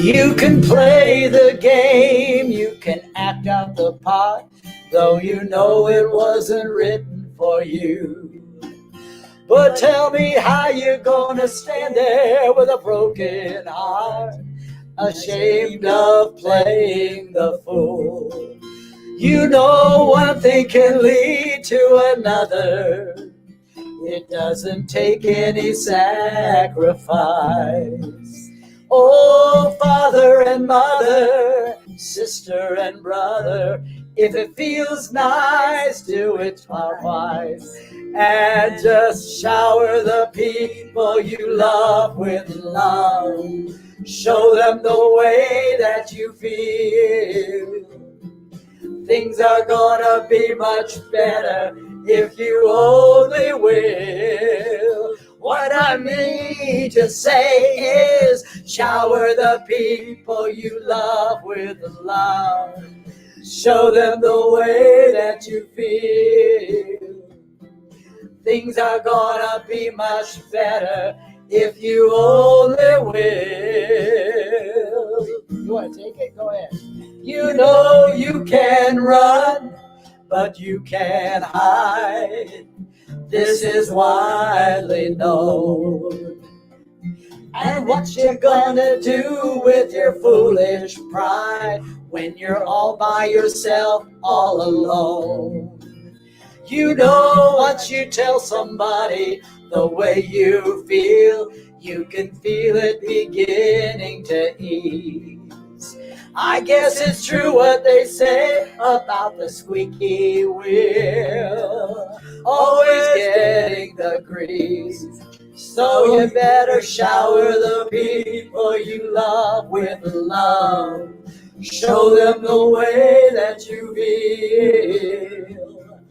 You can play the game, you can act out the part, though you know it wasn't written for you. But tell me how you're gonna stand there with a broken heart, ashamed of playing the fool. You know one thing can lead to another. It doesn't take any sacrifice. Oh, father and mother, sister and brother, if it feels nice, do it twice. And just shower the people you love with love. Show them the way that you feel. Things are gonna be much better if you only will. What I mean to say is shower the people you love with love. Show them the way that you feel. Things are gonna be much better if you only will. You want to take it? Go ahead. You know you can run, but you can't hide. This is widely known. And what you gonna do with your foolish pride when you're all by yourself, all alone? You know once you tell somebody the way you feel, you can feel it beginning to ease. I guess it's true what they say about the squeaky wheel, always getting the grease. So you better shower the people you love with love. Show them the way that you feel.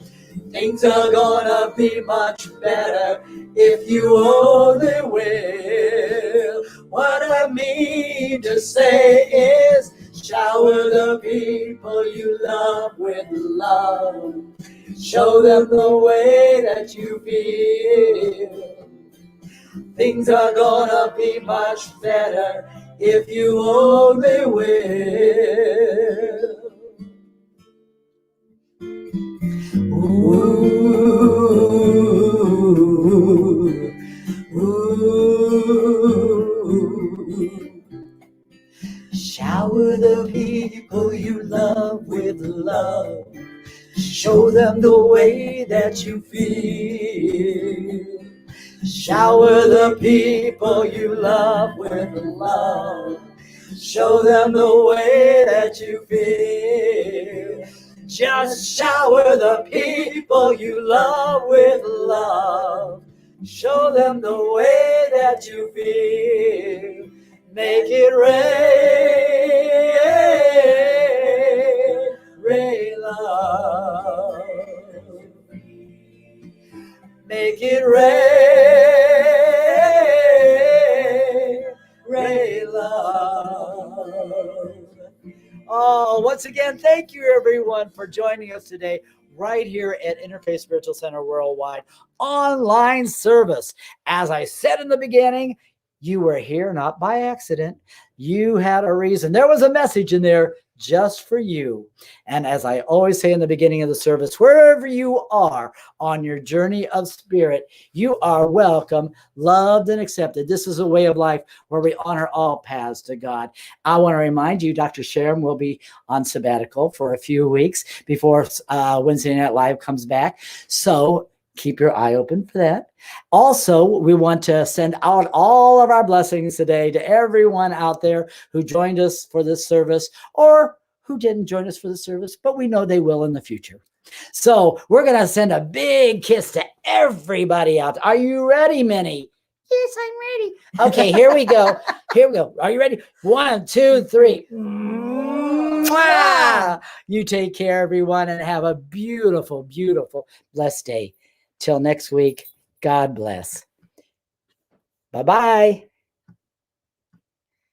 Things are gonna be much better if you only will. What I mean to say is shower the people you love with love. Show them the way that you feel. Things are gonna be much better if you only will. who you love with love. Show them the way that you feel. Shower the people you love with love. Show them the way that you feel. Just shower the people you love with love. Show them the way that you feel. Make it rain, rain love. Make it rain, rain love. Oh, once again, thank you everyone for joining us today right here at Interfaith Spiritual Center Worldwide online service. As I said in the beginning, you were here not by accident. You had a reason. There was a message in there just for you. And as I always say in the beginning of the service, wherever you are on your journey of spirit, you are welcome, loved, and accepted. This is a way of life where we honor all paths to God. I want to remind you, Dr. Sharon will be on sabbatical for a few weeks before Wednesday Night Live comes back. So keep your eye open for that. Also, we want to send out all of our blessings today to everyone out there who joined us for this service or who didn't join us for the service, but we know they will in the future. So we're going to send a big kiss to everybody out there. Are you ready, Minnie? Yes, I'm ready. Okay, here we go. Here we go. Are you ready? 1, 2, 3. Mwah! You take care, everyone, and have a beautiful, beautiful, blessed day. Till next week, God bless. Bye-bye.